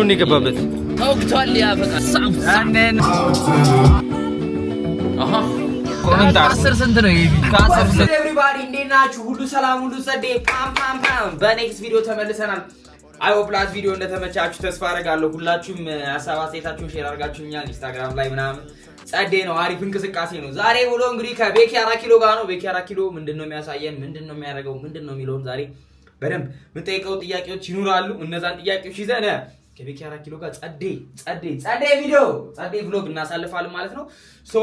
ምን ይገባበት ታውቅቷል ያፈቃ ሳምሳን አሃ ኮሜንት አስር ስንት ነው ይሄ ከአስር ስንት ኤቭሪባዲ እንዴት ናችሁ ሁሉ ሰላም ሁሉ ጸዴ ፓም ፓም ፓም በኔክስት ቪዲዮ ተመልሰናል አይሆፕ ፕላስ ቪዲዮ እንደተመቻችሁ ተስፋ አደርጋለሁ ሁላችሁም ሐሳብ አስተያየታችሁን ሼር አድርጋችሁኛል ኢንስታግራም ላይ ምናምን ጸዴ ነው አሪፍ እንቅስቃሴ ነው ዛሬ ብሎ እንግዲህ ከቤኪ 4 ኪሎ ጋር ነው ቤኪ 4 ኪሎ ምንድነው የሚያሳየን ምንድነው የሚያደርገው ምንድነው የሚለውን ዛሬ በደንብ ምን ጠይቀው ጥያቄዎች ይኖራሉ እነዛን ጥያቄዎች ይዘን ከቤኪ 4 ኪሎ ጋር ጸዴ ቪዲዮ ጸዴ vlog እናሳልፋለን ማለት ነው ሶ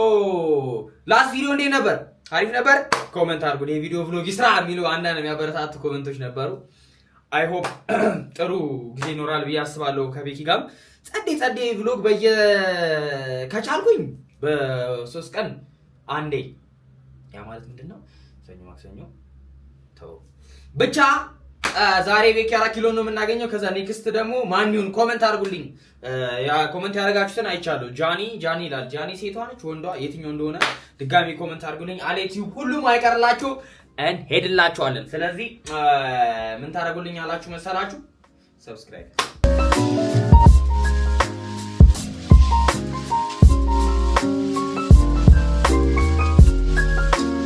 ላስት ቪዲዮ እንዴት ነበር አሪፍ ነበር ኮሜንት አድርጉ ይሄ ቪዲዮ vlog ይስራ የሚሉ አንዳንድ የሚያበረታቱ ኮሜንቶች ነበሩ አይ ሆፕ ጥሩ ጊዜ ይኖራል ብዬ አስባለሁ ከቤኪ ጋር ጸዴ vlog ከቻልኩኝ በ3 ቀን አንዴ ያ ማለት ምንድነው ሰኞ ማክሰኞ ተው ብቻ ዛሬ ቤኪ 4 ኪሎ ነው የምናገኘው ከዛ ኔክስት ደግሞ ማን ይሁን ኮሜንት አድርጉልኝ ያ ኮሜንት ያደርጋችሁትን አይቻለሁ ጃኒ ይላል ጃኒ ሴቷ ነች ወንዷ የትኛው እንደሆነ ድጋሚ ኮሜንት አድርጉልኝ አለቲው ሁሉም አይቀርላችሁ እንሄድላችኋለን ስለዚህ ምን ታደርጉልኝ አላችሁ መሰላችሁ ሰብስክራይብ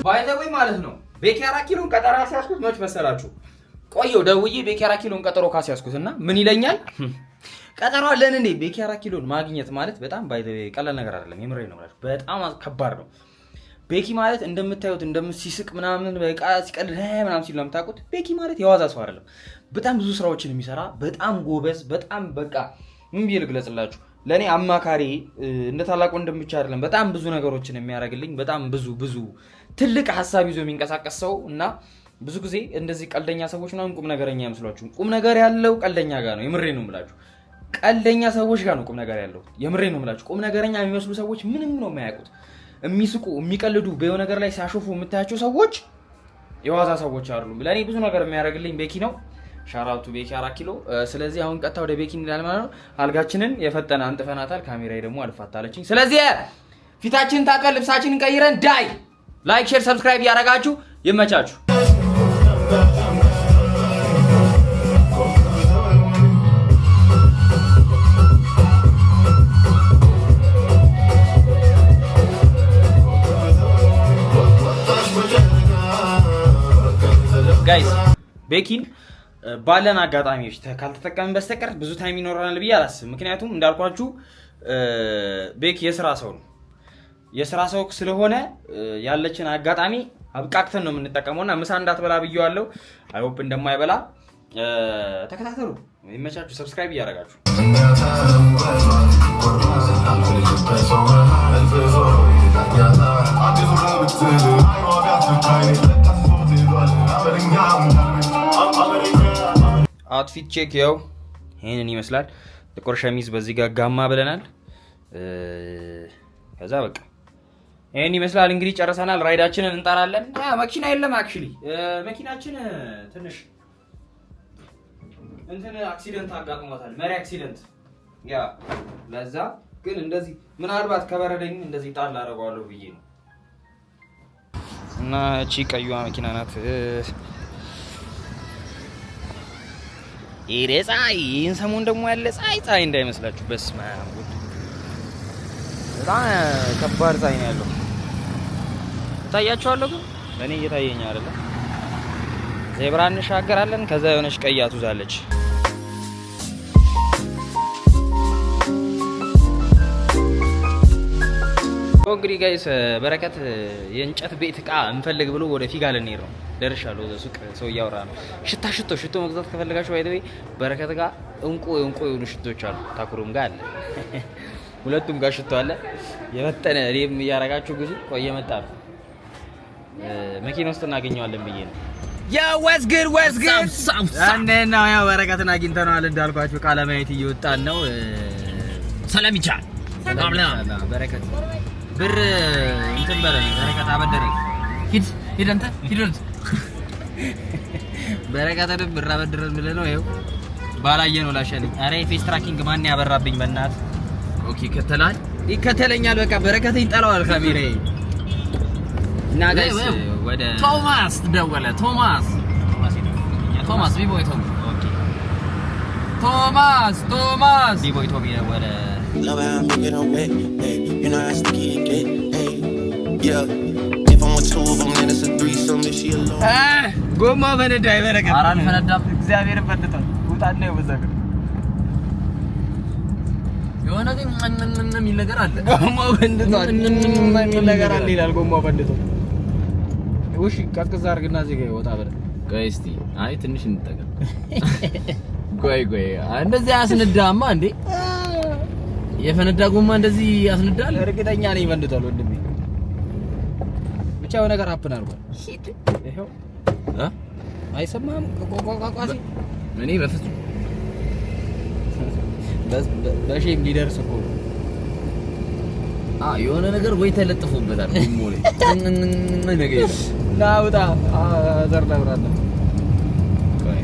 ባይ ዘ ወይ ማለት ነው ቤኪ 4 ኪሎን ቀጠሮ አስያዝኩት መች መሰላችሁ ቆየው ደውዬ ቤኪ 4 ኪሎን ቀጠሮ ካስያዝኩትና ምን ይለኛል ቀጠሮ አለን እንዴ ቤኪ 4 ኪሎን ማግኘት ማለት በጣም ባይ ዘ ወይ ቀላል ነገር አይደለም የምሬ ነው ማለት በጣም ከባድ ነው ቤኪ ማለት እንደምታዩት እንደምሲስቅ ምናምን በቃ ሲቀልድ ምናምን ሲል ለምታውቁት ቤኪ ማለት የዋዛ ሰው አይደለም በጣም ብዙ ስራዎችን የሚሰራ በጣም ጎበዝ በጣም በቃ ምን ቢል ግለጽላችሁ ለኔ አማካሪ እንደ ታላቅ ወንድም ብቻ አይደለም በጣም ብዙ ነገሮችን የሚያደርግልኝ በጣም ብዙ ትልቅ ሐሳብ ይዞ የሚንቀሳቀስ ሰው እና ብዙ ጊዜ እንደዚህ ቀልደኛ ሰዎች ምናምን ቁም ነገረኛ አይመስሏችሁ ቁም ነገር ያለው ቀልደኛ ጋር ነው የምሬ ነው የምላችሁ ቀልደኛ ሰዎች ጋር ነው ቁም ነገር ያለው የምሬ ነው የምላችሁ ቁም ነገረኛ የሚመስሉ ሰዎች ምንም ነው የማያውቁት የሚስቁ የሚቀልዱ በየው ነገር ላይ ሲያሾፉ የምታያቸው ሰዎች የዋዛ ሰዎች አይደሉም ለኔ ብዙ ነገር የሚያደርግልኝ ቤኪ ነው ሻራውቱ ቤኪ 4 ኪሎ ስለዚህ አሁን ቀጣው ወደ ቤኪ እንላለን ማለት ነው አልጋችንን የፈጠነ አንጥፈናታል ካሜራዬ ደግሞ አልፋታለችኝ ስለዚህ ፊታችንን ታቀል ልብሳችንን ቀይረን ዳይ ላይክ ሼር ሰብስክራይብ ያደርጋችሁ ይመቻችሁ ጋይስ ቤኪን ባለን አጋጣሚዎች ካልተጠቀምን በስተቀር ብዙ ታይም ይኖራል ብዬ አላስብም ምክንያቱም እንዳልኳችሁ ቤኪ የሥራ ሰው ስለሆነ ያለችን አጋጣሚ አብቃቅተን ነው የምንጠቀመውና ምሳ እንዳትበላ ብየዋለሁ አይ ሆፕ እንደማይበላ ተከታተሉ ይመቻችሁ ሰብስክራይብ ያደርጋችሁ አውትፊት ቼክ ያው ይሄንን ይመስላል ጥቁር ሸሚዝ በዚህ ጋር ጋማ ብለናል ከዛ በቃ ይሄን ይመስላል እንግዲህ ጨርሰናል ራይዳችንን እንጠራለን መኪና የለም አክቹሊ መኪናችን ትንሽ እንትን አክሲደንት አጋጥሟታል መሪ አክሲደንት ያ ለዛ ግን እንደዚህ ምናልባት ከበረደኝ እንደዚህ ጣል አደርገዋለሁ ብዬ ነው እና እቺ ቀዩዋ መኪና ናት ይሄን ሰሞን ደግሞ ያለ ፀሐይ እንዳይመስላችሁ በስመ አብ በጣም ከባድ ፀሐይ ነው ያለው ታያችኋለሁ ግን ለኔ እየታየኝ አይደለም ዜብራ እንሻገራለን ከዛ የሆነች ቀይ አትዛለች እንግዲህ ጋይስ በረከት የእንጨት ቤት ዕቃ እንፈልግ ብሎ ወደ ፊጋ ልንሄድ ነው ደርሻለሁ ሱቅ ሰው ያወራ ነው ሽቶ መግዛት ከፈለጋችሁ ባይደው በረከት ጋር እንቁ የሆኑ ሽቶች አሉ ታኩሩም ጋር አለ ሁለቱም ጋር ሽቶ አለ የመጠነ እኔም ያረጋችሁ ግዙ ቆየ መጣ መኪና ውስጥ እናገኘዋለን ብዬ ነው ያ what's good አንዴና ያው በረከትን አግኝተናል እንዳልኳችሁ ቃለ ማየት እየወጣን ነው ሰላም ይቻል በረከት ብር እንትን በረኝ በረከት አበደረኝ ሂድ አንተ በረከት ብር አበደረን ብለህ ነው ይኸው ባላየ ነው ላሻለኝ አሬ ፌስ ትራኪንግ ማን ያበራብኝ በእናት ኦኬ ይከተለኛል በቃ በረከት ይጣላዋል ካሜራዬ እና ጋይስ ወደ ቶማስ ደወለ ቶማስ ቢቦይ ኦኬ Thomas. D-boy Toby ወደ Love how I'm making them wet, hey. You know how sticky it get, hey. Yeah. If I'm with two of them, then it's a threesome. If she alone. ጎማ ፈነዳ ይበረከት። ኧረ አልፈነዳም። እግዚአብሔርን ፈንድቷል። ውጣና ይወዘግ የሆነ ግን የሚል ነገር አለ። ጎማው ፈንድቷል። የሚል ነገር አለ ይላል። ጎማው ፈንድቷል። እሺ ቀዝቀዝ አድርግና እዚህ ጋር ወጣ በለ። ቆይ እስቲ አይ ትንሽ እንጠቀም። ቆይ እንደዚህ አስነዳማ እንዴ? የፈነዳ ጎማ እንደዚህ ያስነዳል? እርግጠኛ ነኝ ፈንድቷል ወንድሜ። ብቻ የሆነ ነገር ሀፕን አድርጓል። ይሄው አይሰማም ቋቋቋቋሲ እኔ በፍጹም በሼም ሊደርስ እኮ የሆነ ነገር ወይ ተለጥፎበታል ሞሌ ነገር ናውጣ ዘር ለብራለ ቆይ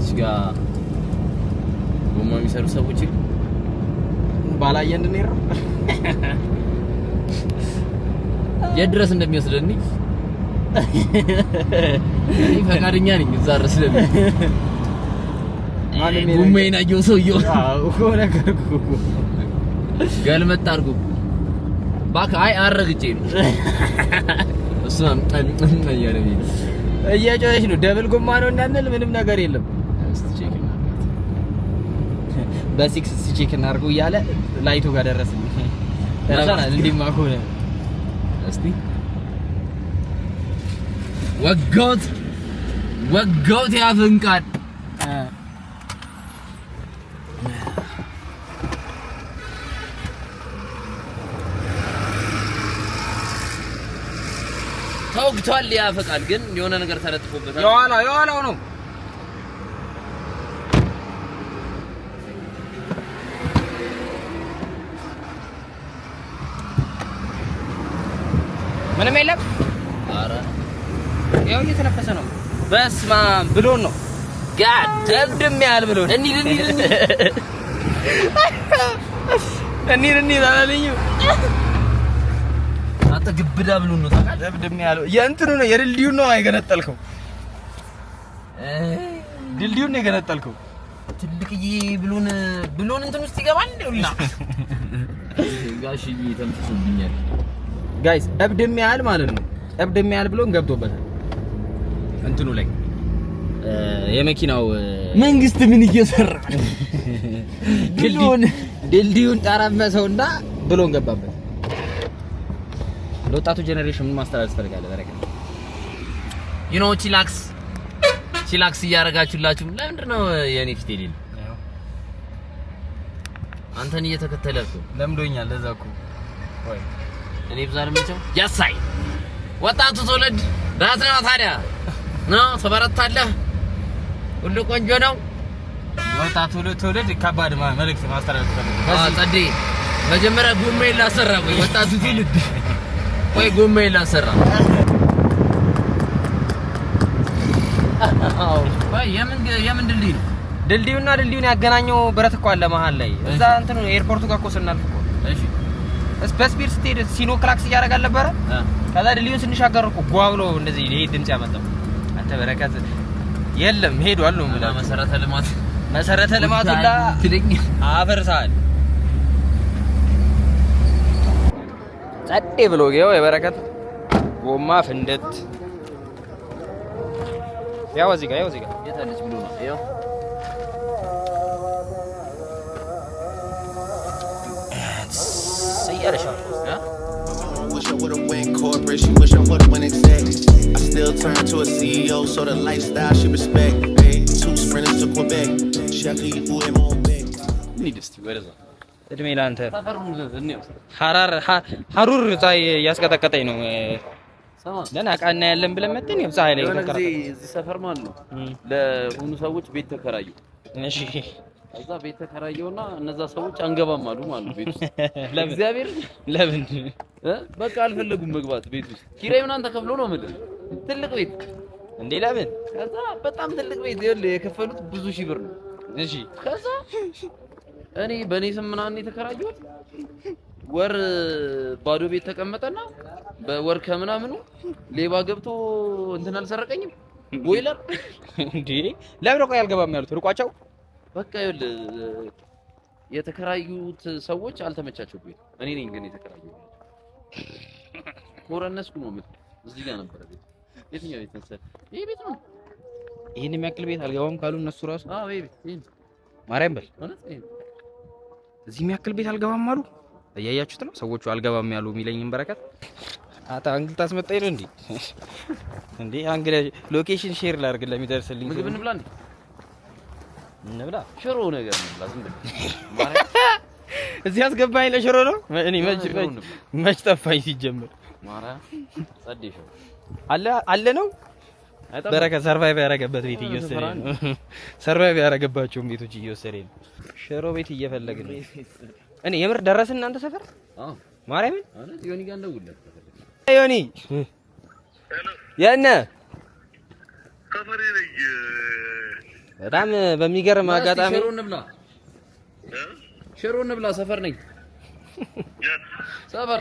ሲጋ ጎማ የሚሰሩ ሰዎች ባላየ እንድንሄድ ነው የድረስ እንደሚወስደኝ እኔ ፈቃደኛ ነኝ እዛ ድረስ ለምን ጉሜና ጆሶዮ ነገርኩ ገልመጥ አድርጉ ባካ አይ አረግጬ ነው እሱም እያለኝ እየጮኸች ነው ደብል ጎማ ነው እንዳንል ምንም ነገር የለም በሲክስ ቼክ እናድርገው እያለ ላይቱ ጋር ደረስን ተራሳና እንዲማ ከሆነ እስቲ ወጋውት ያፍንቃል ተወግቷል ያፈቃል ግን የሆነ ነገር ተለጥፎበታል የኋላው ነው ምንም የለም ኧረ ያው እየተነፈሰ ነው በስማ ብሎን ነው ጋድ ደብድም ያህል ብሎን እንሂድ አላለኝም አንተ ግብዳ ብሎን ነው ታውቃለህ ደብድም ያህል የእንትኑ ነው የድልድዩን ነው አይገነጠልከው ድልድዩን ነው የገነጠልከው ትልቅዬ ብሎን እንትን ውስጥ ይገባል እንደውላ ጋሽዬ ተንፍሶብኛል ጋይስ እብድም ያህል ማለት ነው እብድም ያህል ብሎን ገብቶበታል እንትኑ ላይ የመኪናው መንግስት ምን እየሰራ ድልድዩን ጠረመሰውና ብሎን ገባበት ለወጣቱ ጄኔሬሽን ምን ማስተላለፍ ፈልጋለህ በረከት ዩ ኖ ቺላክስ እያረጋችሁላችሁ ለምንድን ነው የኔ ፊት የሌለ አንተን እየተከተለ እኮ ለምዶኛል ለዛ እኮ ወይ እኔ ብዛል ምንቸው ያሳይ ወጣቱ ትውልድ ዳት ነው ታዲያ ነው ተበረታለህ ሁሉ ቆንጆ ነው ወጣቱ ትውልድ ከባድ መልእክት ማስተላለፍ ፈልጋለህ ጸዴ መጀመሪያ ጎማ ይላሰራ ወይ ወጣቱ ትውልድ ወይ ጎማ ይላሰራ ወይ የምን ድልድይ ነው ድልድዩና ድልድዩን ያገናኘው ብረት እኮ አለ መሃል ላይ እዛ እንትኑ ኤርፖርቱ ጋር እኮ ስናልፍ እኮ እሺ በስፒድ ስትሄድ ሲኖ ክላክስ እያደረጋል ነበረ ከዛ ድልድዩን ስንሻገር እኮ ጓ ብሎ እንደዚህ ይሄ ድምጽ ያመጣው አንተ በረከት የለም ሄዷል ነው ማለት መሰረተ ልማቱላ አፈርሳል ጸዴ ብሎ ይኸው የበረከት ጎማ ፍንደት ያው እዚህ ጋር የታለች ብሎ ነው ያው Wish I would've went corporate, she wish I would've went exec. I still turn to a CEO, so the lifestyle she respect. Hey, 2 sprinters to Quebec, Shaggy who in Montbec. ኒድስቲ ወደዛ እድሜ ላንተ ሀሩር ፀሐይ ያስቀጠቀጠኝ ነው ለና ቃና ያለን ብለን መጥተን ያው ፀሐይ ላይ ተከራከረ እዚህ ሰፈር ማለት ነው ለሆኑ ሰዎች ቤት ተከራዩ እሺ እዛ ቤት ተከራየውና እነዛ ሰዎች አንገባም አሉ ማለት ቤት ውስጥ ለእግዚአብሔር ለምን በቃ አልፈለጉም መግባት ቤት ውስጥ ኪራይ ምናምን ተከፍሎ ነው ማለት ትልቅ ቤት እንዴ ለምን ከዛ በጣም ትልቅ ቤት ይኸውልህ የከፈሉት ብዙ ሺህ ብር ነው እሺ ከዛ እኔ በኔ ስም ምናምን የተከራየሁት ወር ባዶ ቤት ተቀመጠና በወር ከምናምኑ ሌባ ገብቶ እንትን አልሰረቀኝም ቦይለር እንዴ ለምን ነው ያልገባም ያሉት ርቋቸው በቃ የተከራዩት ሰዎች አልተመቻቸው ቤት እኔ ነኝ ግን የተከራዩት ኮረነስኩ ነው ማለት እዚህ ጋር ነበር ቤት የትኛው ቤት መሰለህ ይሄ ቤት ነው ይሄን የሚያክል ቤት አልገባም ካሉ እነሱ ራሱ ይሄ ቤት ይሄ ማርያም በል ማለት ይሄ እዚህ የሚያክል ቤት አልገባም አሉ እያያችሁት ነው ሰዎቹ አልገባም ያሉ የሚለኝን በረከት አንግል ታስመጣኝ ነው እንዴ አንግል ሎኬሽን ሼር ላድርግ ለሚደርስልኝ ምግብ እንብላ እንብላ ሽሮ ነገር እንብላ ዝም ብለህ እዚህ አስገባኝ ለሽሮ ነው እኔ መች ጠፋኝ ሲጀምር ማርያም ጸዴ ሽሮ አለ ነው በረከት ሰርቫይቭ ያደረገበት ቤት እየወሰደ ነው ሰርቫይቭ ያደረገባቸው ቤቶች እየወሰደ ነው ሽሮ ቤት እየፈለግን ነው እኔ የምር ደረስን እናንተ ሰፈር ማርያምን ማለት ዮኒ ጋር እንደውልለት ዮኒ የነ ከፈሬ ነኝ በጣም በሚገርም አጋጣሚ ሽሮ እንብላ ሰፈር ነኝ ሰፈር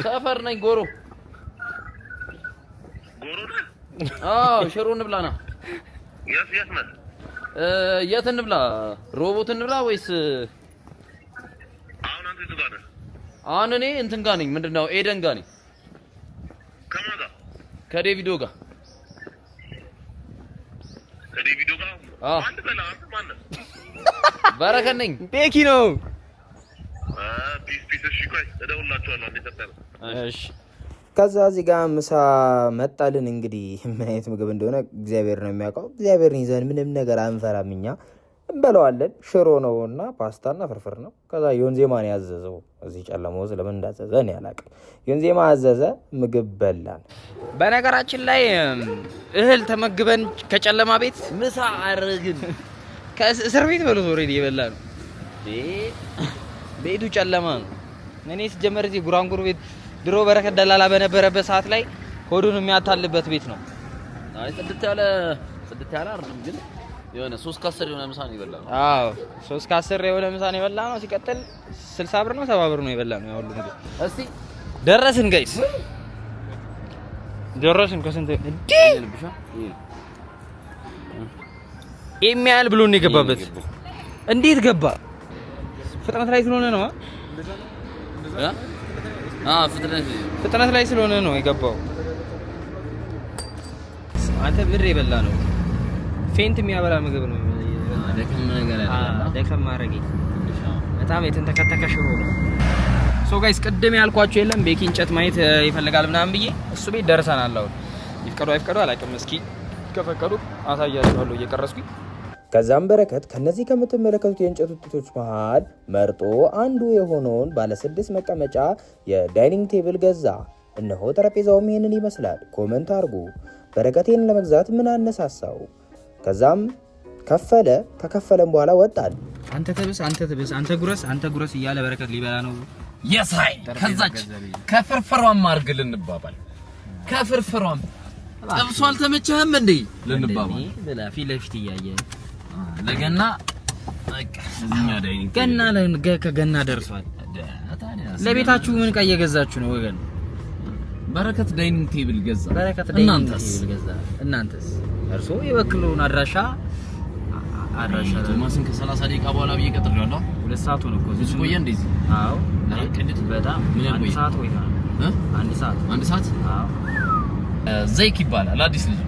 ሰፈር ነኝ ጎሮ ሽሮ እንብላ ና የት እንብላ ሮቦት እንብላ ወይስ አሁን እኔ እንትን ጋር ነኝ ምንድነው ኤደን ጋር ነኝ ከዴቪዶ ጋር አንድ በላ ማን ነው በረከት ነኝ ቤኪ ነው ፒስ እሺ ቆይ እደውልላችኋለሁ አንዴ ተጣጣ እሺ ከዛ እዚህ ጋር ምሳ መጣልን እንግዲህ ምን አይነት ምግብ እንደሆነ እግዚአብሔር ነው የሚያውቀው እግዚአብሔርን ይዘን ምንም ነገር አንፈራም እኛ እንበለዋለን ሽሮ ነውና ፓስታና ፍርፍር ነው ከዛ ዮንዜማን ያዘዘው እዚህ ጨለማው ውስጥ ለምን እንዳዘዘ እኔ አላውቅም ዮንዜማ አዘዘ ምግብ በላን በነገራችን ላይ እህል ተመግበን ከጨለማ ቤት ምሳ አረግን ከእስር ቤት በሉት ኦሬዲ የበላን ቤቱ ጨለማ ነው እኔ ሲጀመር እዚህ ጉራንጉር ቤት ድሮ በረከት ደላላ በነበረበት ሰዓት ላይ ሆዱን የሚያታልበት ቤት ነው አይ ጽድት ያለ አይደለም ግን የሆነ 3 ከ10 የሆነ ምሳ ነው የበላነው 3 ከ10 የሆነ ምሳ ነው የበላነው ሲቀጥል 60 ብር ነው 70 ብር ነው የበላነው ያው ሁሉ ምግብ እስቲ ደረስን ጋይስ ደረስን ከስንት እንዴ የሚያል ብሎ ነው የገባበት እንዴት ገባ ፍጥነት ላይ ስለሆነ ነው ፍጥነት ላይ ስለሆነ ነው የገባው አንተ ብር የበላ ነው ፌንት የሚያበላ ምግብ ነው ደከም ማረጊ በጣም የተንተከተከ ሽሮ ነው ሶ ጋይስ ቅድም ያልኳችሁ የለም ቤኪ እንጨት ማየት ይፈልጋል ምናምን ብዬ እሱ ቤት ደርሰናል አሁን ይፍቀዱ አይፍቀዱ አላውቅም እስኪ ከፈቀዱ አሳያችኋለሁ እየቀረስኩኝ ከዛም በረከት ከነዚህ ከምትመለከቱት የእንጨት ውጤቶች መሃል መርጦ አንዱ የሆነውን ባለ 6 መቀመጫ የዳይኒንግ ቴብል ገዛ እነሆ ጠረጴዛውም ይሄንን ይመስላል ኮሜንት አድርጉ በረከቴን ለመግዛት ምን አነሳሳው ከዛም ከከፈለም በኋላ ወጣል አንተ ጉረስ እያለ በረከት ሊበላ ነው የሳይ ከዛች ከፍርፍሯም አርግል እንባባል ከፍርፍሯም ጥብሱ አልተመቸህም እንዴ ልንባባል ብላ ፊት ለፊት እያየ ለገና በቃ እኛ ዳይኒንግ ከገና ደርሷል ለቤታችሁ ምን ዕቃ እየገዛችሁ ነው ወገን በረከት ዳይኒንግ ቴብል ገዛ እናንተስ እርሶ የወክሉን አድራሻ ቶማስን ከ30 ደቂቃ በኋላ በየቀጥሬዋለሁ 2 ሰዓት ሆነ እኮ እዚህ ቆየ እንደዚህ አዎ ለቀድት በጣም ምን ያቆይ ሰዓት ወይ አንድ ሰዓት አዎ ዘይክ ይባላል አዲስ ልጅ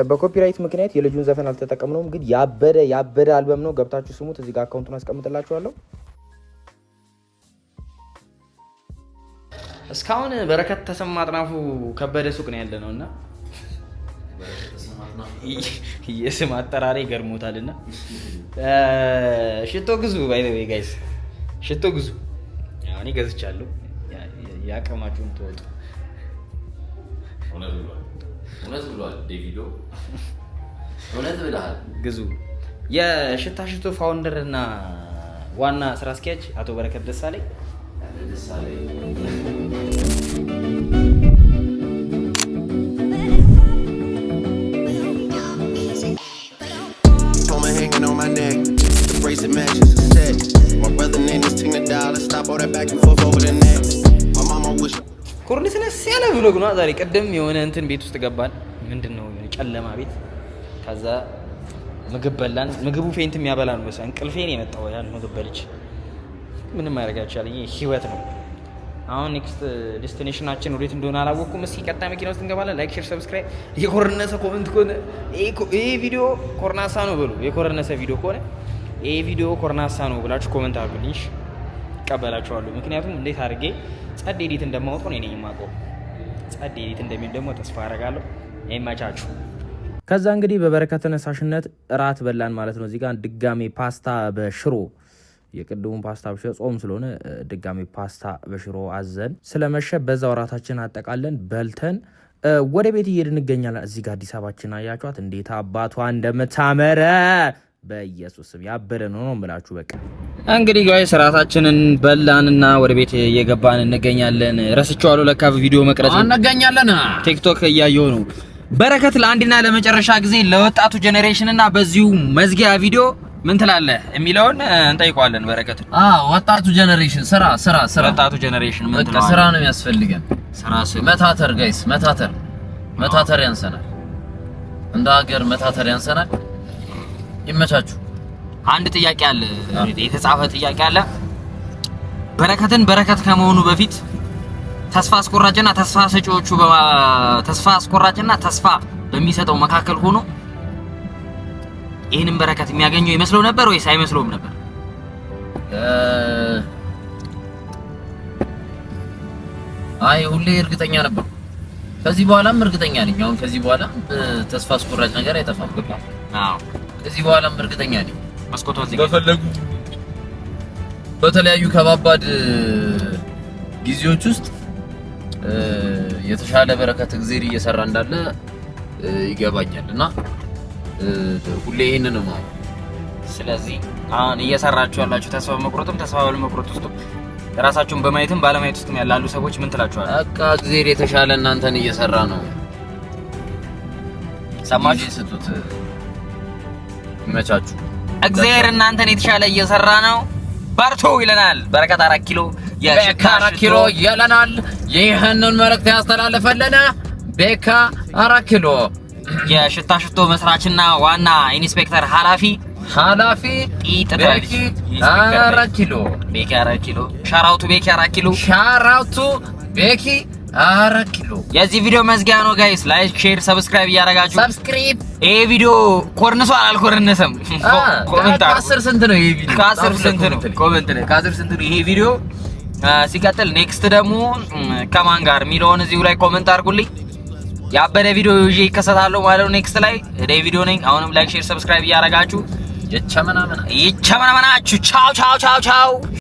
በኮፒራይት ምክንያት የልጁን ዘፈን አልተጠቀምነውም ግን ያበደ አልበም ነው ገብታችሁ ስሙት እዚህ ጋር አካውንቱን አስቀምጥላችኋለሁ እስካሁን በረከት ተሰማ አጥናፉ ከበደ ሱቅ ነው ያለነውና የስም አጠራሪ ገርሞታልና ሽቶ ግዙ ባይ ዘ ዌይ ጋይስ ሽቶ ግዙ ያኔ ገዝቻለሁ ያቀማችሁን ተወጡ እውነት ብሏል ዴቪዶ እውነት ብለሃል ግዙ የሽታ ሽቶ ፋውንደር እና ዋና ስራ አስኪያጅ አቶ በረከት ደሳለኝ hanging on my neck. The bracelet matches the set. My brother named his Tina Dog. ቭሎግ ነው ዛሬ። ቅድም የሆነ እንትን ቤት ውስጥ ገባን። ምንድነው ጨለማ ቤት። ከዛ ምግብ በላን። ምግቡ ፌንት የሚያበላ ነው መሰለኝ። እንቅልፌን የመጣው ያን ምግብ በልቼ ምንም ማድረግ አልቻለኝ። ህይወት ነው። አሁን ኔክስት ዴስቲኔሽናችን ወዴት እንደሆነ አላወቅኩም። እስኪ ቀጣይ መኪና ውስጥ እንገባለን። ላይክ፣ ሼር፣ ሰብስክራይብ። የኮረነሰ ኮሜንት ከሆነ ይሄ ቪዲዮ ኮርናሳ ነው በሉ። የኮረነሰ ቪዲዮ ከሆነ ይሄ ቪዲዮ ኮርናሳ ነው ብላችሁ ኮሜንት አድርጉልኝ። እቀበላችኋለሁ። ምክንያቱም እንዴት አድርጌ ጸድ ኤዲት እንደማወጣው እኔ ነኝ የማውቀው። ጸድ ኤዲት እንደሚል ደግሞ ተስፋ አደርጋለሁ። ይመቻችሁ። ከዛ እንግዲህ በበረከት ተነሳሽነት እራት በላን ማለት ነው። እዚህ ጋር ድጋሜ ፓስታ በሽሮ የቅድሙን ፓስታ በሽሮ ጾም ስለሆነ ድጋሜ ፓስታ በሽሮ አዘን ስለመሸ በዛው እራታችን አጠቃለን በልተን ወደ ቤት እየሄድን እንገኛለን። እዚህ ጋር አዲስ አበባችን አያችኋት እንዴት አባቷ እንደምታመረ በኢየሱስ ስም ያበረ ነው የምላችሁ። በቃ እንግዲህ ጋይስ እራታችንን በላንና ወደ ቤት እየገባን እንገኛለን። ረስቼዋለሁ ለካ ቪዲዮ መቅረጽ እንገኛለን። ቲክቶክ እያየሁ ነው። በረከት ለአንድና ለመጨረሻ ጊዜ ለወጣቱ ጄኔሬሽን እና በዚሁ መዝጊያ ቪዲዮ ምን ትላለህ የሚለውን እንጠይቀዋለን። በረከት ወጣቱ ጄኔሬሽን ስራ ወጣቱ ጄኔሬሽን ምን ትላለህ? ስራ ነው የሚያስፈልገን። መታተር ጋይስ መታተር ያንሰናል። እንደ ሀገር መታተር ያንሰናል። ይመቻችሁ። አንድ ጥያቄ አለ፣ የተጻፈ ጥያቄ አለ። በረከትን በረከት ከመሆኑ በፊት ተስፋ አስቆራጭና ተስፋ ሰጪዎቹ ተስፋ አስቆራጭና ተስፋ በሚሰጠው መካከል ሆኖ ይሄንን በረከት የሚያገኘው ይመስለው ነበር ወይስ አይመስለውም ነበር? አይ ሁሌ እርግጠኛ ነበር። ከዚህ በኋላም እርግጠኛ ነኝ። አሁን ከዚህ በኋላ ተስፋ አስቆራጭ ነገር አይጠፋም። አዎ ከዚህ በኋላም እርግጠኛ ነኝ። መስኮቱ እዚህ በፈለጉ በተለያዩ ከባባድ ጊዜዎች ውስጥ የተሻለ በረከት እግዚአብሔር እየሰራ እንዳለ ይገባኛልና ሁሌ ይሄንን ነው ማለት። ስለዚህ አሁን እየሰራችሁ ያላችሁ ተስፋ በመቁረጥም ተስፋ ባለመቁረጥ ውስጥ ራሳችሁን በማየትም ባለማየት ውስጥ ያላሉ ሰዎች ምን ትላችኋል? በቃ እግዚአብሔር የተሻለ እናንተን እየሰራ ነው። ሰማችሁ? ስጡት። ይመቻችሁ። እግዚአብሔር እናንተን የተሻለ እየሰራ ነው። በርቱ ይለናል። በረከት 4 ኪሎ ቤካ 4 ኪሎ ይለናል። ይህንን መልእክት ያስተላለፈልን ቤካ 4 ኪሎ የሽታ ሽቶ መስራችና ዋና ኢንስፔክተር ኃላፊ ቤኪ 4 ኪሎ ቤኪ 4 ኪሎ ሻራውቱ ቤኪ 4 ኪሎ ሻራውቱ ቤኪ 4 ኪሎ። የዚህ ቪዲዮ መዝጊያ ነው ጋይስ። ላይክ፣ ሼር፣ ሰብስክራይብ እያደረጋችሁ ሰብስክራይብ። ይሄ ቪዲዮ ኮርንሷል አልኮርነሰም? ኮሜንት ከ10 ስንት ነው ይሄ ቪዲዮ? ከ10 ስንት ነው? ኮሜንት ላይ ከ10 ስንት ነው ይሄ ቪዲዮ? ሲቀጥል ኔክስት ደግሞ ከማን ጋር የሚለውን እዚሁ ላይ ኮሜንት አድርጉልኝ። ያበደ ቪዲዮ ይዤ ይከሰታለሁ ማለት ነው ኔክስት ላይ። እኔ ቪዲዮ ነኝ። አሁንም ላይክ፣ ሼር፣ ሰብስክራይብ እያደረጋችሁ ይቸመናመናችሁ። ቻው ቻው ቻው ቻው።